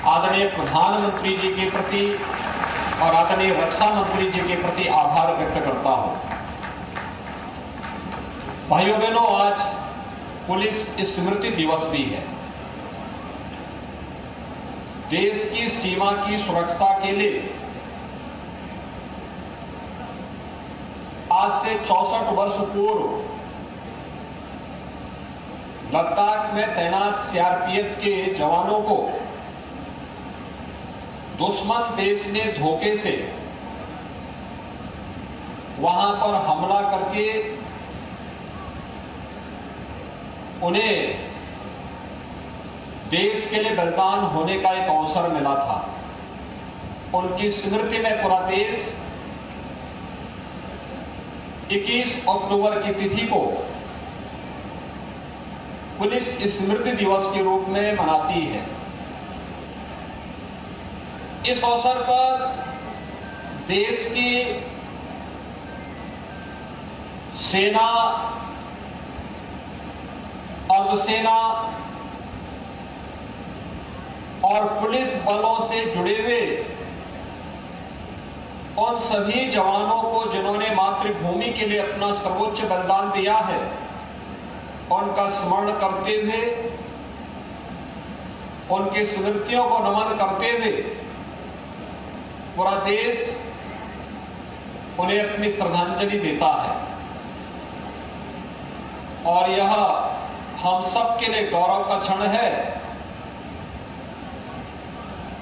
आदरणीय प्रधानमंत्री जी के प्रति और आदरणीय रक्षा मंत्री जी के प्रति आभार व्यक्त करता हूं। भाइयों बहनों, आज पुलिस स्मृति दिवस भी है। देश की सीमा की सुरक्षा के लिए आज से 64 वर्ष पूर्व लद्दाख में तैनात सीआरपीएफ के जवानों को दुश्मन देश ने धोखे से वहां पर हमला करके उन्हें देश के लिए बलिदान होने का एक अवसर मिला था। उनकी स्मृति में पूरा देश 21 अक्टूबर की तिथि को पुलिस स्मृति दिवस के रूप में मनाती है। इस अवसर पर देश की सेना, अर्धसेना और पुलिस बलों से जुड़े हुए उन सभी जवानों को जिन्होंने मातृभूमि के लिए अपना सर्वोच्च बलिदान दिया है, उनका स्मरण करते हुए, उनकी स्मृतियों को नमन करते हुए पूरा देश उन्हें अपनी श्रद्धांजलि देता है। और यह हम सब के लिए गौरव का क्षण है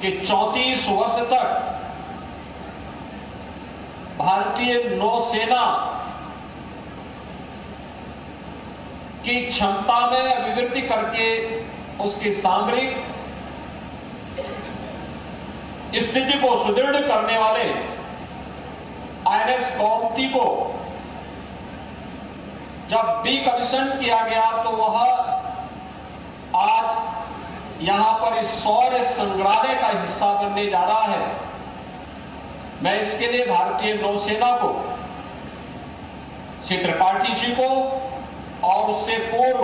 कि 34 वर्ष तक भारतीय नौसेना की क्षमता में अभिवृद्धि करके उसकी सामरिक स्थिति को सुदृढ़ करने वाले आईएनएस गोमती को जब डीकमीशन किया गया तो वह आज यहां पर इस शौर्य संग्रहालय का हिस्सा बनने जा रहा है। मैं इसके लिए भारतीय नौसेना को, श्री त्रिपाठी जी को और उससे पूर्व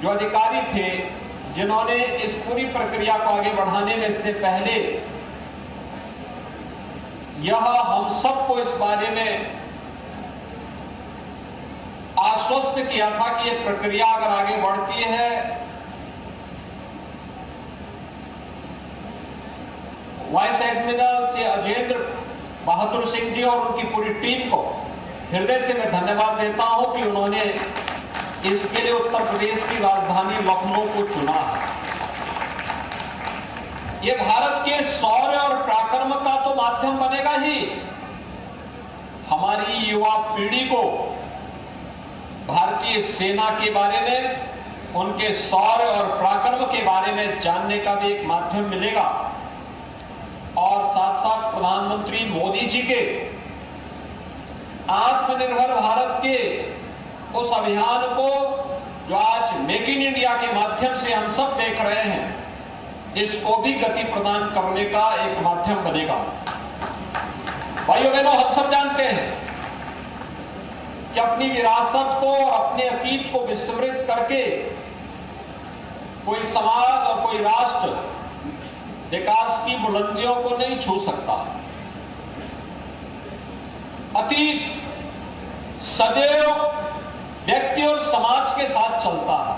जो अधिकारी थे जिन्होंने इस पूरी प्रक्रिया को आगे बढ़ाने में से पहले यह हम सबको इस बारे में आश्वस्त किया था कि यह प्रक्रिया अगर आगे बढ़ती है, वाइस एडमिरल श्री अजेंद्र बहादुर सिंह जी और उनकी पूरी टीम को हृदय से मैं धन्यवाद देता हूं कि उन्होंने इसके लिए उत्तर प्रदेश की राजधानी लखनऊ को चुना है। यह भारत के शौर्य और पराक्रम का तो माध्यम बनेगा ही, हमारी युवा पीढ़ी को भारतीय सेना के बारे में, उनके शौर्य और पराक्रम के बारे में जानने का भी एक माध्यम मिलेगा। और साथ साथ प्रधानमंत्री मोदी जी के आत्मनिर्भर भारत के उस अभियान को जो आज मेक इन इंडिया के माध्यम से हम सब देख रहे हैं, इसको भी गति प्रदान करने का एक माध्यम बनेगा। भाइयों बहनों, हम सब जानते हैं कि अपनी विरासत को और अपने अतीत को विस्मृत करके कोई समाज और कोई राष्ट्र विकास की बुलंदियों को नहीं छू सकता। अतीत सदैव व्यक्ति और समाज के साथ चलता है।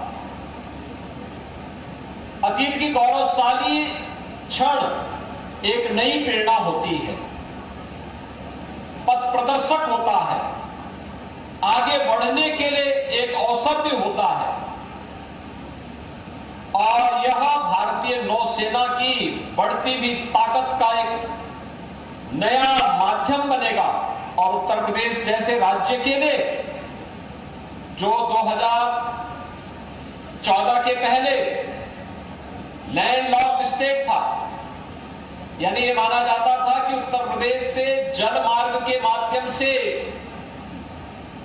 अतीत की गौरवशाली क्षण एक नई प्रेरणा होती है, पथ प्रदर्शक होता है, आगे बढ़ने के लिए एक अवसर भी होता है। और यह भारतीय नौसेना की बढ़ती हुई ताकत का एक नया माध्यम बनेगा। और उत्तर प्रदेश जैसे राज्य के लिए जो 2014 के पहले लैंडलॉक्ड स्टेट था, यानी ये माना जाता था कि उत्तर प्रदेश से जल मार्ग के माध्यम से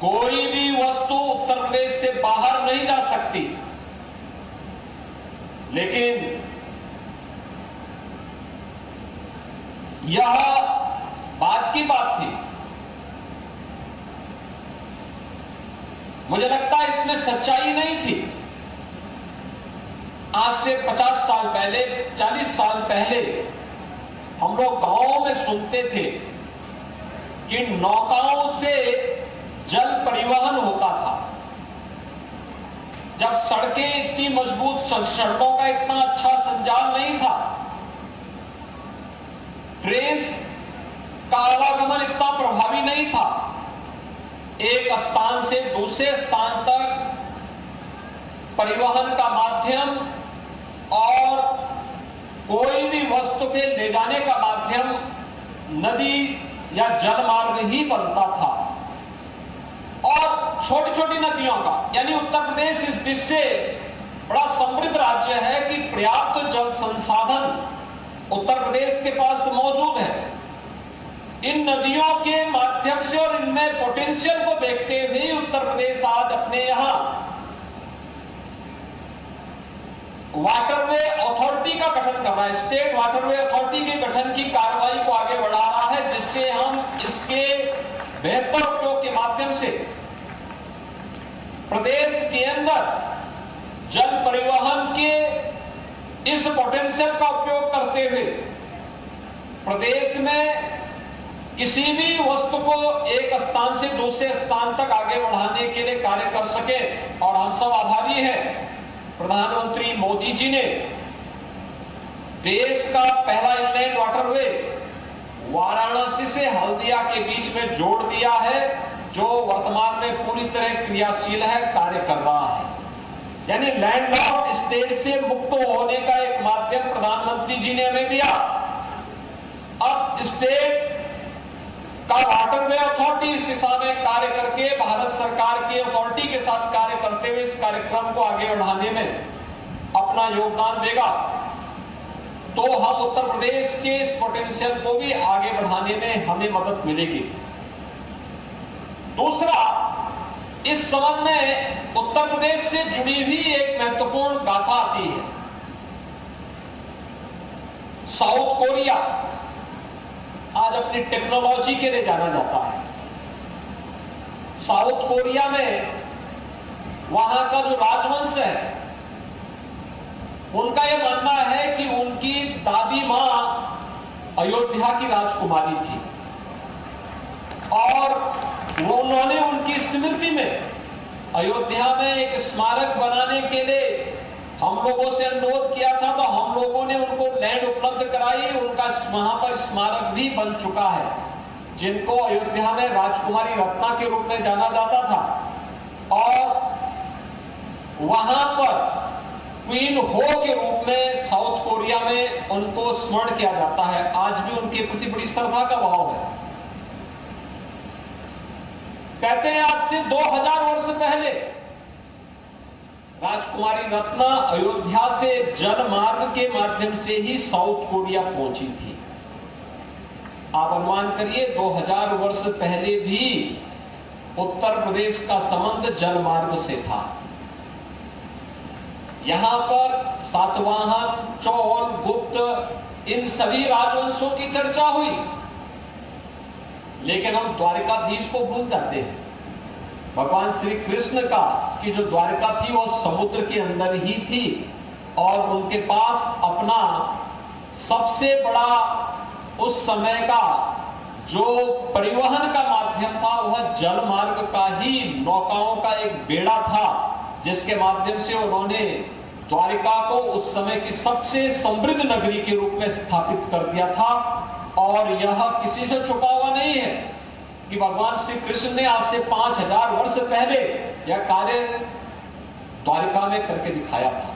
कोई भी वस्तु उत्तर प्रदेश से बाहर नहीं जा सकती, लेकिन यह बात की बात थी। मुझे लगता है इसमें सच्चाई नहीं थी। आज से 50 साल पहले, 40 साल पहले हम लोग गांवों में सुनते थे कि नौकाओं से जल परिवहन होता था। जब सड़कें इतनी मजबूत, सड़कों का इतना अच्छा संजाल नहीं था, ट्रेन का आवागमन इतना प्रभावी नहीं था, एक स्थान से दूसरे स्थान तक परिवहन का माध्यम और कोई भी वस्तु के ले जाने का माध्यम नदी या जल मार्ग ही बनता था। और छोटी छोटी नदियों का, यानी उत्तर प्रदेश इस देश से बड़ा समृद्ध राज्य है कि पर्याप्त जल संसाधन उत्तर प्रदेश के पास मौजूद है। इन नदियों के माध्यम से और इनमें पोटेंशियल को देखते हुए उत्तर प्रदेश आज अपने यहां वाटरवे अथॉरिटी का गठन कर रहा है, स्टेट वाटरवे अथॉरिटी के गठन की कार्रवाई को आगे बढ़ा रहा है, जिससे हम इसके बेहतर उपयोग के माध्यम से प्रदेश के अंदर जल परिवहन के इस पोटेंशियल का उपयोग करते हुए प्रदेश में किसी भी वस्तु को एक स्थान से दूसरे स्थान तक आगे बढ़ाने के लिए कार्य कर सके। और हम सब आभारी हैं, प्रधानमंत्री मोदी जी ने देश का पहला इनलैंड वाटरवे वाराणसी से हल्दिया के बीच में जोड़ दिया है, जो वर्तमान में पूरी तरह क्रियाशील है, कार्य कर रहा है। यानी लैंडलॉक्ड स्टेट से मुक्त होने का एक माध्यम प्रधानमंत्री जी ने हमें दिया। अब स्टेट का वाटरवे अथॉरिटी इस दिशा में कार्य करके भारत सरकार की अथॉरिटी के साथ कार्य करते हुए इस कार्यक्रम को आगे बढ़ाने में अपना योगदान देगा, तो हम उत्तर प्रदेश के इस पोटेंशियल को भी आगे बढ़ाने में हमें मदद मिलेगी। दूसरा, इस संबंध में उत्तर प्रदेश से जुड़ी हुई एक महत्वपूर्ण गाथा आती है। साउथ कोरिया आज अपनी टेक्नोलॉजी के लिए जाना जाता है। साउथ कोरिया में वहां का जो राजवंश है, उनका यह मानना है कि उनकी दादी मां अयोध्या की राजकुमारी थी और उन्होंने उनकी स्मृति में अयोध्या में एक स्मारक बनाने के लिए हम लोगों से अनुरोध किया था, तो हम लोगों ने उनको लैंड उपलब्ध कराई। उनका वहां पर स्मारक भी बन चुका है, जिनको अयोध्या में राजकुमारी रत्ना के रूप में जाना जाता था। और वहां पर क्वीन हो के रूप में साउथ कोरिया में उनको स्मरण किया जाता है। आज भी उनके प्रति बड़ी श्रद्धा का भाव है। कहते हैं आज से 2000 वर्ष पहले राजकुमारी रत्ना अयोध्या से जल मार्ग के माध्यम से ही साउथ कोरिया पहुंची थी। आप अनुमान करिए 2000 वर्ष पहले भी उत्तर प्रदेश का संबंध जल मार्ग से था। यहां पर सातवाहन, चोल, गुप्त, इन सभी राजवंशों की चर्चा हुई, लेकिन हम द्वारिकाधीश को भूल जाते हैं। भगवान श्री कृष्ण का की जो द्वारिका थी वो समुद्र के अंदर ही थी और उनके पास अपना सबसे बड़ा उस समय का जो परिवहन का माध्यम था वह जल मार्ग का ही नौकाओं का एक बेड़ा था, जिसके माध्यम से उन्होंने द्वारिका को उस समय की सबसे समृद्ध नगरी के रूप में स्थापित कर दिया था। और यह किसी से छुपा हुआ नहीं है कि भगवान श्री कृष्ण ने आज से 5000 वर्ष पहले यह कार्य द्वारिका में करके दिखाया था।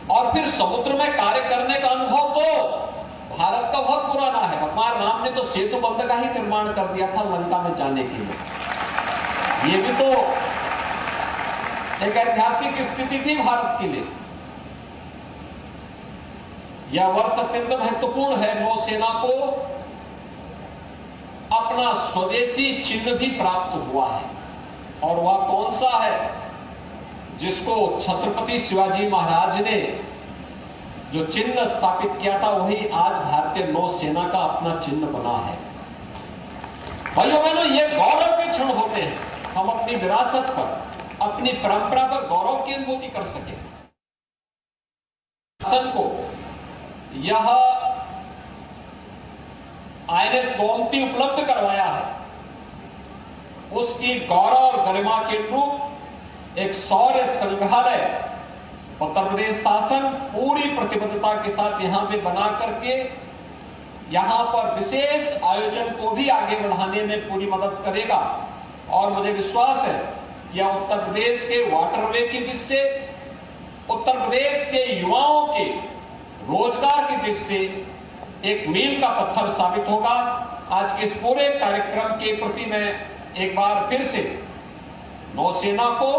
और फिर समुद्र में कार्य करने का अनुभव तो भारत का बहुत पुराना है। भगवान राम ने तो सेतु बंध का ही निर्माण कर दिया था लंका में जाने के लिए। ये भी तो एक ऐतिहासिक स्थिति थी भारत के लिए। यह वर्ष अत्यंत महत्वपूर्ण है। नौसेना को अपना स्वदेशी चिन्ह भी प्राप्त हुआ है, और वह कौन सा है जिसको छत्रपति शिवाजी महाराज ने जो चिन्ह स्थापित किया था वही आज भारतीय नौसेना का अपना चिन्ह बना है। भाइयों बहनों, ये गौरव के क्षण होते हैं। हम अपनी विरासत पर, अपनी परंपरा पर गौरव की अनुभूति कर सके। प्रशासन को यह INS गोमती उपलब्ध करवाया है, उसकी गौरव और गरिमा के अनुरूप एक शौर्य संग्रहालय उत्तर प्रदेश शासन पूरी प्रतिबद्धता के साथ यहां पे बना करके यहां पर विशेष आयोजन को भी आगे बढ़ाने में पूरी मदद करेगा। और मुझे विश्वास है यह उत्तर प्रदेश के वाटरवे की दृष्टि से, उत्तर प्रदेश के युवाओं के रोजगार की दृष्टि से एक मील का पत्थर साबित होगा। आज के इस पूरे कार्यक्रम के प्रति मैं एक बार फिर से नौसेना को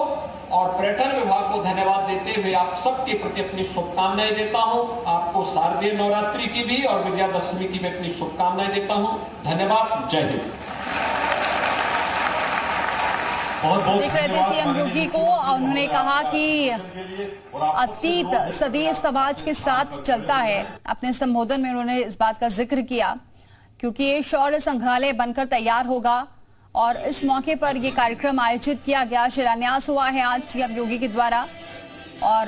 और पर्यटन विभाग को धन्यवाद देते हुए आप सबके प्रति अपनी शुभकामनाएं देता हूं। आपको शारदीय नवरात्रि की भी और विजयादशमी की भी अपनी शुभकामनाएं देता हूं। धन्यवाद। जय हिंद। देख रहे थे सीएम योगी को, उन्होंने कहा कि अतीत सदैव समाज के साथ चलता है। अपने संबोधन में उन्होंने इस बात का जिक्र किया क्योंकि ये शौर्य संग्रहालय बनकर तैयार होगा और इस मौके पर यह कार्यक्रम आयोजित किया गया। शिलान्यास हुआ है आज सीएम योगी के द्वारा और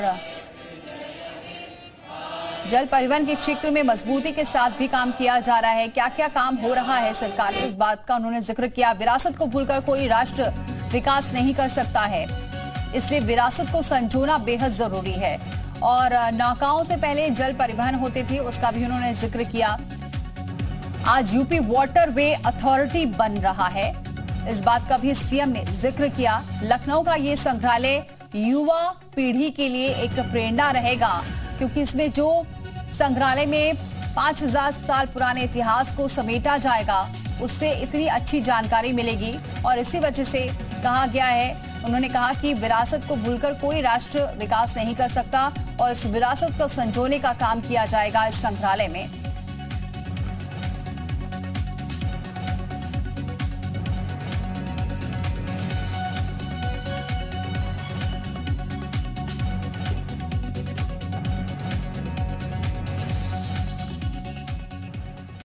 जल परिवहन के क्षेत्र में मजबूती के साथ भी काम किया जा रहा है। क्या क्या काम हो रहा है सरकार में, इस बात का उन्होंने जिक्र किया। विरासत को भूलकर कोई राष्ट्र विकास नहीं कर सकता है, इसलिए विरासत को संजोना बेहद जरूरी है। और नौकाओं से पहले जल परिवहन होते थे, उसका भी उन्होंने जिक्र किया। आज यूपी वाटरवे अथॉरिटी बन रहा है, इस बात का भी सीएम ने जिक्र किया। लखनऊ का ये संग्रहालय युवा पीढ़ी के लिए एक प्रेरणा रहेगा क्योंकि इसमें जो संग्रहालय में 5000 साल पुराने इतिहास को समेटा जाएगा, उससे इतनी अच्छी जानकारी मिलेगी। और इसी वजह से कहा गया है, उन्होंने कहा कि विरासत को भूलकर कोई राष्ट्र विकास नहीं कर सकता और इस विरासत को संजोने का काम किया जाएगा इस संग्रहालय में।